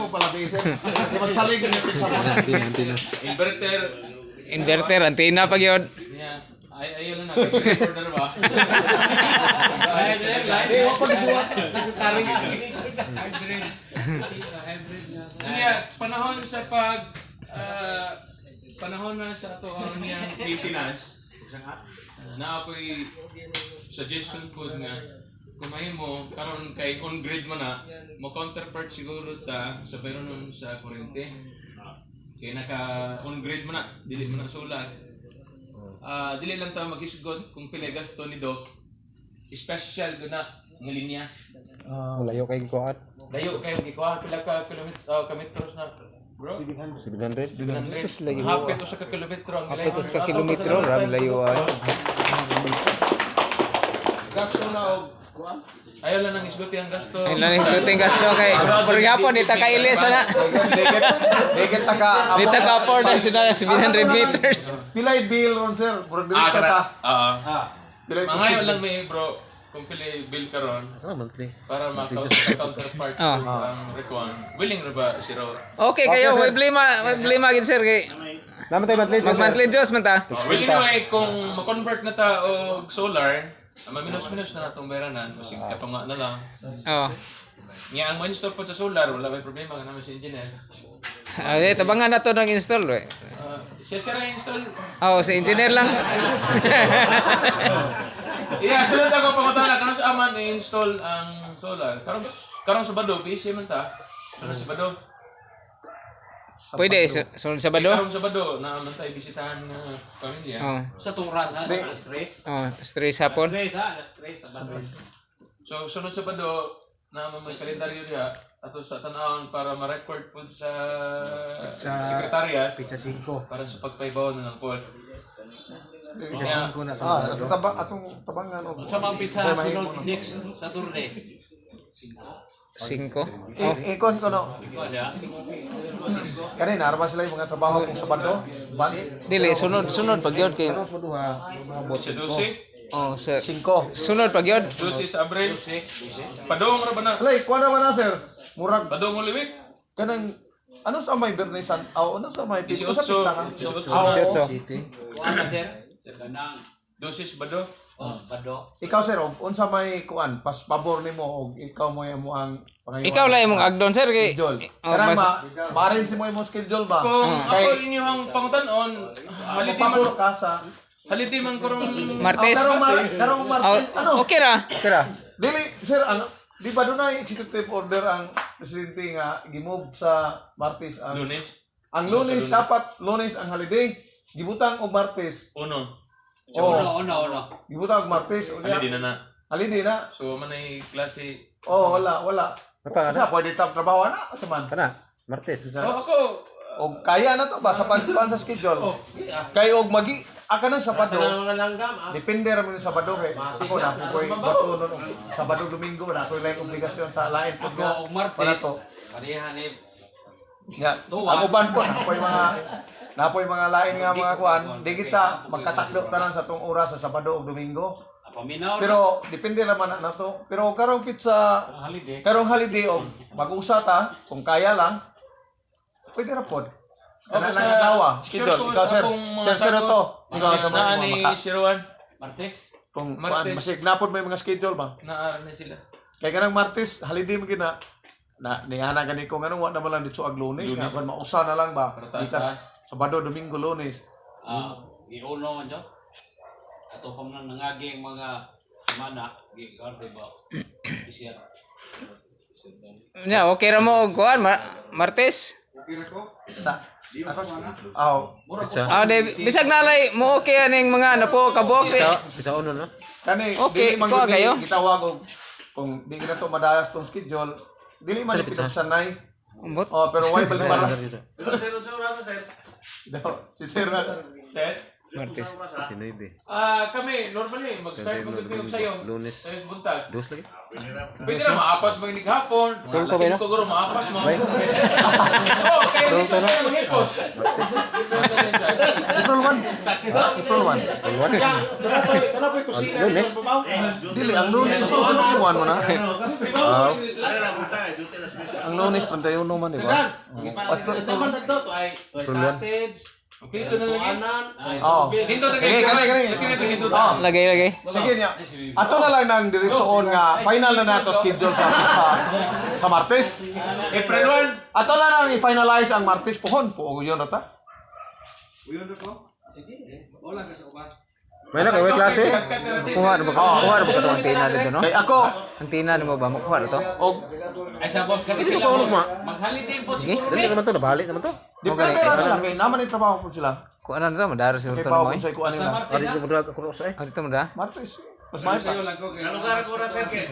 ko pala isip. Magsalig na Antena. Inverter, antena pa yun. Ayun na order ba? Eh, wala pa nagbuhat. Sekretary nga. Kaya panahon sa panahon na sa ato ang niyang maintenance. Na ako'y suggestion po nga kumain mo karon kay on grid mo na mo counterpart siguro ta sa bayron sa kuryente. Kaya naka on grid mo na, dili mo na sulat. Dili lang ta magisgod kung pila gasto ni Doc. Special gud na nga linya. Layo kay kuat. Dayo kayo gikuha pila ka kilometros na bro? 700. 700. Hapit to sa ka kilometro ang Hapit sa kilometro, rami layo ay. Gasto na og kuan. Ayaw lang nang isguti ang gasto. Ayun lang yung shooting gasto kay Purgapon, dita ka ilis na. Dikit taka. Dita ka for na sila 700 meters. Pilay bill ron sir. Murag dili ka ta. Oo. Pilay Mangayo lang may bro kung pili bill karon Monthly. para ma-counterpart ang requan. Willing ra ba si Ro? Okay kayo, may problema gid sir kay Naman tayo monthly. mag-monthly Diyos man ta. Well anyway, kung ma-convert na ta og solar, maminus-minus na natong bayranan, masig katunga na lang. Oh. Nga ang ma-install po sa solar, wala may problema ka naman sa engineer. Okay, tabangan na to ng install we. Siya sira install. Oh, si engineer lang. Iya, sunod ako pangutana karon sa aman i-install ang solar. Karon Sabado, busy man ta. Karon Sabado. Pwede sunod Sabado. Karon Sabado na man tayo bisitahan nga pamilya. Oh. Sa turas ha, sa stress. Oh, stress hapon. Stress ha, stress sa batas. So sunod Sabado na may kalendaryo diha ato sa tan-awon para ma-record po sa sekretariat Pizza 5. para sa pagpaybaw ng poll. Pizza 5 na atong tabangan og. Sa mga pizza sunod next Saturday. 5. Ikon ko no. Ikaw ada. Kanina arba sila yung mga trabaho kung Sabado. Ban. Dili sunod pag yun kay Sa 12, oh sa 5. sunod pag yun. 12 sa Abril. Padong ra ba na? Alay, kuha na ba na sir? Murag Padong uliwik. kanang ano sa may Bernesan? Ano sa may Pizza 18. pizza nga? 18. City. Ano sir? Kanang 12 sa Bado. Bado. Ikaw sir, unsa may kuan pas pabor nimo og ikaw mo ang pangayuan. Ikaw lang imong agdon sir kay schedule. Oh, Karang mas- ma-arrange mo imong schedule ba? Kung Kay- ako inyong pangutan-on, haliti man Pabor ka sa haliti man karong Martes. karong Martes. Oh, Ano? okay ra. Kira. Dili sir, ano? Di ba doon na executive order ang presidente nga gimove sa Martes ang Lunes. ang Lunes dapat Lunes ang holiday. Gibutang og Martes. Uno. Oh, Ono. gibutang og Martes. Haliti na na. Holiday na. So man ay klase. Oh, wala. Apa Kasi pwede tap trabaho na sa man. Kana. Martes. Ako Og kaya na to ba sa pan sa schedule. Kay og magi aka nang Sabado. mga langgam. Depende ra man sa Sabado kay ako na koy bato no Sabado Domingo na so lain obligasyon sa lain pud nga Ako og Martes. para to. Pareha ni Nga ako ban po napoy mga lain nga mga kuan di kita magkatakdo tanan sa tong oras sa Sabado ug Domingo. paminaw. Pero depende naman na to. Pero karong pizza holiday. karong holiday og mag-usa ta kung kaya lang pwede ra pod. Kana Okay, lang sa- dawa. sure Schedule po, ikaw sir. akong mga Sir sagot. to. Ikaw sa na mga ni maka. Siruan Martes. Kung Martes. masig napod may mga schedule ba? na na sila. Kaya kanang Martes, holiday mo gina. Nihana gani ko nganong wa naman lang dito ag Lunes, nga kon mausa na lang ba. Para taas, Bitas taas. Sabado, Domingo, Lunes. Iuno man jo. Ato pa man nangagi ang mga semana gigarde ba. Isya. Nya okay ra mo og kuan Martes. Sa ako aw. Ah, de bisag nalay mo okay aning mga napo kabok. Pizza uno no. Kani Okay, dili man ikaw gud kayo? gitawag og kung di kita to madayas tong schedule, dili man ipit sanay. Umbot. Oh, pero why balik para? Sir. Si Sir na. Set. Martes. Tinoy be. Kami normally mag-start mag-review sayo. Lunes. Sa buntag. Dos lagi. Pwede na maapas mo yung hapon. Tulto ba Lasing yun? ko guro maapas mo. Bay? Oo, kaya hindi Tulto sa na? mga hipos. April 1. April 1. Lunes? Dili, ang lunes, 21 mo na. Ah, ang lunes, 31 man, di ba? Okay, ito na lang yun. Oo. Hindot na Sige, kani. Lagay. Sige niya. Ato na lang nang diretsoon nga final na nato schedule sa Martes. April 1. Ato na lang i-finalize ang Martes pohon po yun ata. May na kayo klase? Kuha na ba? Kuha na ba ito ang tina dito, no? Kay ako Ang tina mo ba? Makuha na to? og Ay sa boss kami Ito sila. ko ano ma? Maghaliday po Sige. siguro. Dali naman to, nabalik naman to. depende na lang kay naman yung trabaho po sila. Kuha na to, madaro siguro Kay to pao mo kung sa ikuan nila. Ari ko mo ako sa eh. Ah, dito mo da? Martes. Mas mahal pa. Kalugar ko ra sir kay.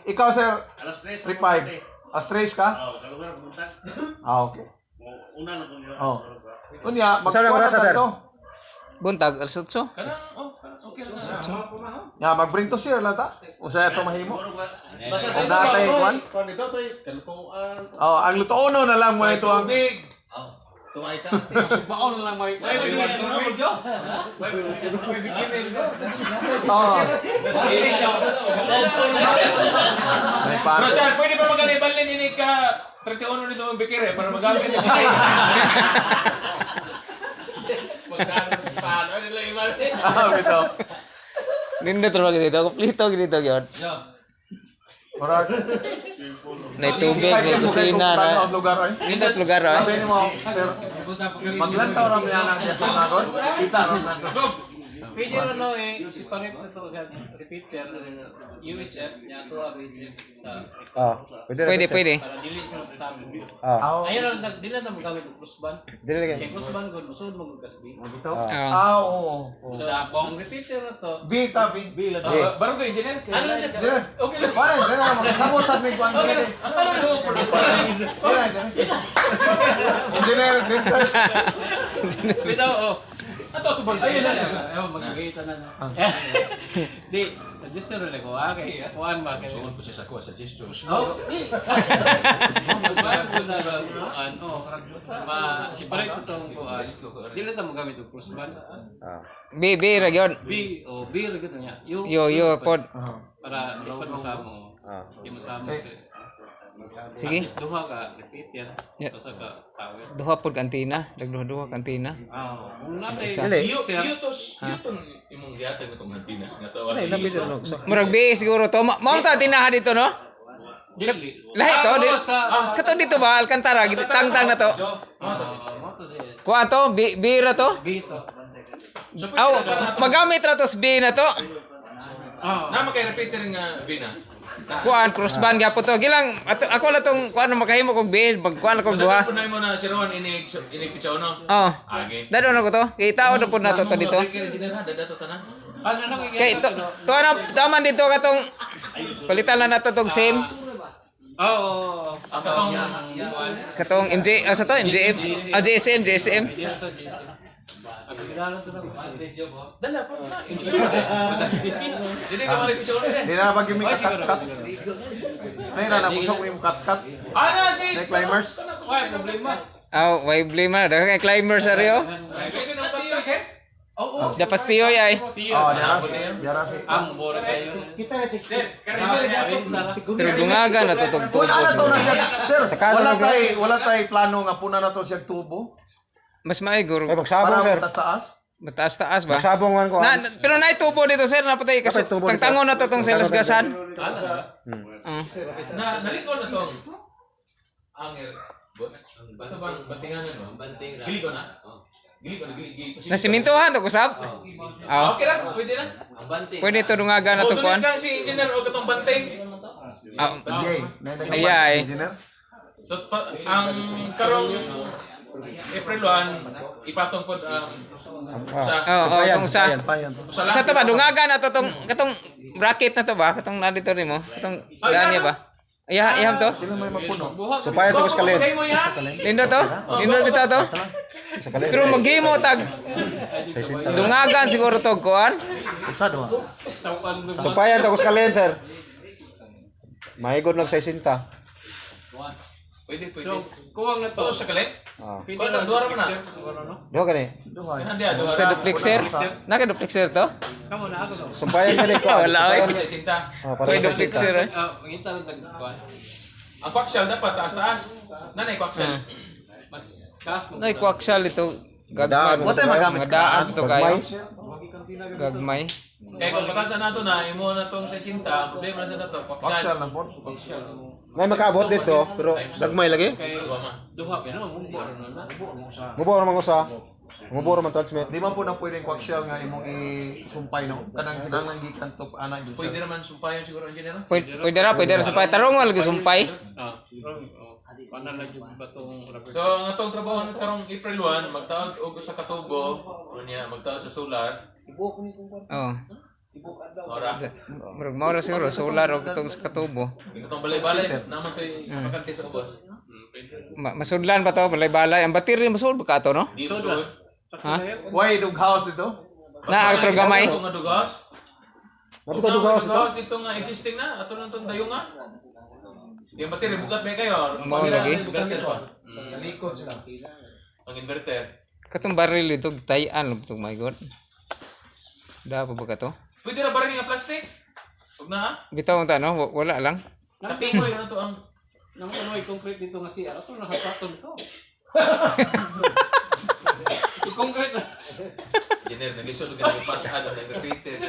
Ikaw sir, Alas 3. 3-5. Astrace ka? Kalugar ko punta. Ah, okay. Una lang ko niyo. Oh. Unya, Saan ang oras, sir? Buntag, alas 8. Okay lang. Ya, mag-bring to share lang ta. Usa ito mahimo. Basta Kung natay kuan. Oh, ang lutono na lang mo ito ang Big. tuway ta. Baon lang may. Oh. May Bro, parte. Chan, pwede ba mag-anibalin ini ka 31 nito ang bikire para magamit niya. Paano nila ibalin? Ah, bitaw. Nindot ro dito, kompleto dito gyud. Murag. May tubig, may kusina Ano na. ang lugar ay? Nindot lugar ay. Sabi mo, sir, maglantaw ra mo yan ang sa nagon. Kita ra man. Pwede rin no eh, si Panip na to, repeater, UHF, niya to UHF sa Ah, Pwede. para delete mo sa amin. Ah, Ayun lang, dili na magamit ng crossband. dili Kaya lagi. crossband ko, musunod mo ng kasbi. Ah, oo. Sa akong repeater na to, Bita, bila. Baro ko engineer. ano na siya? Dire. Okay lang. Pare, dire na magsagot sa mig kuan dire. Engineer Denters. Bitaw, oh. Ato to ba? Ayun lang. Ayun, magkakita na na. Di, suggestion rin ako, kay kuhaan ba kay... Suon ko siya sa kuha sa gesture. Oh, di. Bago na kuhaan, oh. Si Panip ko itong kuhaan. Dili na magamit ng crossband. Ah. B ra gyud. B, o B rin ito niya. Yo pod. Para di pa masama. Ah. Di masama. Sige. At least duha ka, repeater. Yeah. Tapos ka tower. Duha pod kantina, dagduha kantina. Kung natay, Dili. Yutos imong gihatag itong hantina. Nga to. Ay, labi dito no. Murag B siguro to. Mao ta tinahan dito no? Dili. Lahi to. Sa... Kato dito ba Alcantara, tangtang na to. Moto siya. Kuha to, B ra to. B to. Aw, magamit ra to sa B na to. Nama kay repeater nga bina. Kuan crossband gyapon to. Gilang ako la tong kuan makahimo kog B, magkuan ako duha. Punay mo na si Rowan inig pitsa uno. Oh. Agi. Dado na ko to. Kay tao na pud na to dito. Dadato tanan. Ano na Kay to ano taman dito katong palitan na nato tong SIM. Oo. Ang katong Katong MJ sa to MJF. Ah JSM. Dito. Ang ginalo to ng address yo mo. dala po na. Dili ka mali pitsa uno. Di na pag gimik kat. Nay na busog mo kat. Ana si Nay climbers. Wala problema. Aw, way blima daw kay climber sa Rio. Pwede nang pagtiyo ke? Da pastiyo ay. Oh, diara si. Ang bore kayo. Pero dungaga na to tugtubo. Wala na to na siya. Sir, Sakalo wala tay plano nga puna na to siya tubo Mas maiguro. Ay, magsabong para sir. taas. Mataas-taas ba? Magsabong man ko. Pero naitubo dito sir napatay kasi Napay tubo dito. tangtangon na to tong selasgasan. Naliko na to. Anger. Bato bang bantinganan mo? Banting ra. Gili ko na. Gili ko. Nasimintuhan to kusab. Aw. Okay ra, pwede na. Ang banting. Pwede to dungaga na to O kuan. dunit lang si engineer o katong banting. Aw. Yay. Ayay. Engineer. So ang karong April 1 ipatong pod sa Oo, kung sa Payan. sa to ba dungaga na to tong katong bracket na to ba? Katong nandito nimo. Katong daan niya ba? Iham to? Sino may magpuno? So payan to kalin. Kay mo ya. Lindo to? Lindo dito to? Sa kalin. Pero maghimo tag dungagan siguro to kuan. Isa do. So payan to kalin sir. Mahigod lang sa isinta. Pwede. So, kuwang na to. Ito sa kalit? Ah. Pwede Kuwang na na, duha ra man na. Duha gani. Hindi, duha Ito ra. duplexer. Naka-duplexer to? Kamo na ako to. Sumpayan gani ko. Wala, oy. Sumpayan. Sa sinta. Para Pwede sa duplexer isinta. eh. Ngita lang nagkuhan. Ang quackshell dapat taas-taas. Nanay quackshell. Ah. Mas kas mo. Nay kwaksal ito. Daan. Gagmay. What tayo magamit Mga daan to kayo. Gagmay. Gagmay. Kaya kung patasan nato na, imo na tong sa sinta, problema na to. Paksal Quackshell. lang po. May makaabot dito, pero gagmay lagi. Kay Duha man. duha pa no, mumbo na. Mubor man usa. Mubor man transmit. Di man po na pwedeng quackshell nga imong isumpay no. Kanang kinahanglan gikan to ana gyud. Pwede naman sumpayan siguro engineer. Pwede ra sumpay. Tarong wala sumpay. Paano na yung batong rubber? So, ang atong trabaho na karong April 1, magtaod og sa katubo, unya magtaod sa solar. Oh. Ora. Maura siguro solar og itong katubo. Itong balay-balay naman toy makante sa ubos. Masudlan pa to, balay-balay. Ang battery masud ba ka to, no? Dito Solar. doon. Ha? Why dog house dito? Na ang gamay. Ito nga dugas. Nabi ka dugawas ito. Dugas dito nga existing na. Ato lang itong dayo nga. Yung battery, bugat ba kayo? Mao lagi. Nalikod sila. Ang inverter. Katong baril ito tayan lo to, my god. Da pa ba ka to? Pwede na ba rin yung plastic? Huwag na ha? Bitaw ta no, wala lang. Taping ko yun to ang... Nang ano ay concrete dito nga siya. Ato nakapaton to. I-concrete na. Jenner, nag-isod ka na yung pasad na nag-repeated.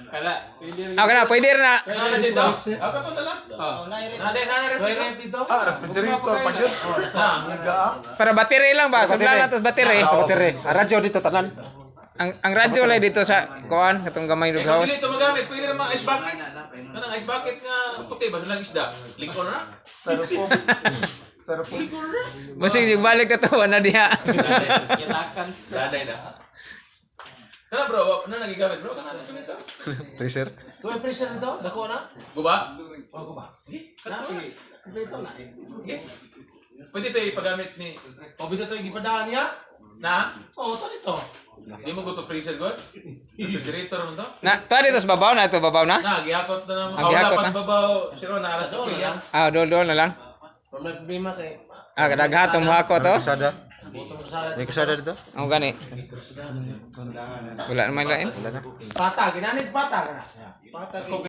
Kala, pwede rin. Ah, kana pwede na. Nana dito? Ako pa lang. Nana refrigerator. Ah, refrigerator pa gyud. Ah, nga. Para battery lang ba? Sudlan na to battery. Sa battery. Ang radyo dito tanan. Ang radyo lay dito sa kuan katong gamay Eh, dog kung house. hindi ito magamit, pwede naman ice bucket. Kanang ice bucket nga puti ba? Nalang isda. Lingkon na? Styrofoam. Styrofoam. Lingkon na? Basig yung balik ka to na diha. Yatakan. Daday na. Kana bro, ano nagigamit bro? Kana ito nito? Freezer. Tuwa pressure nito, dako na. Guba? O ko ba? Kana sige. Kompleto na. Okay. Pwede ito ipagamit ni... O bisa to gipadaan niya? Na? O to dito. Di mo gusto freezer god? Refrigerator mo to? Na, to dito sa babaw na ito babaw na. Na, gihakot na naman. Ah, gihakot Wala na. pas babaw. Siro na aras ko yan. Ah, doon na lang. May problema kay Ah, kadaghatong hako to. Kusada. bottom sa May kusada dito. Ang gani. Wala naman lain. Wala na. pata, ginanit pata kana. Pata kay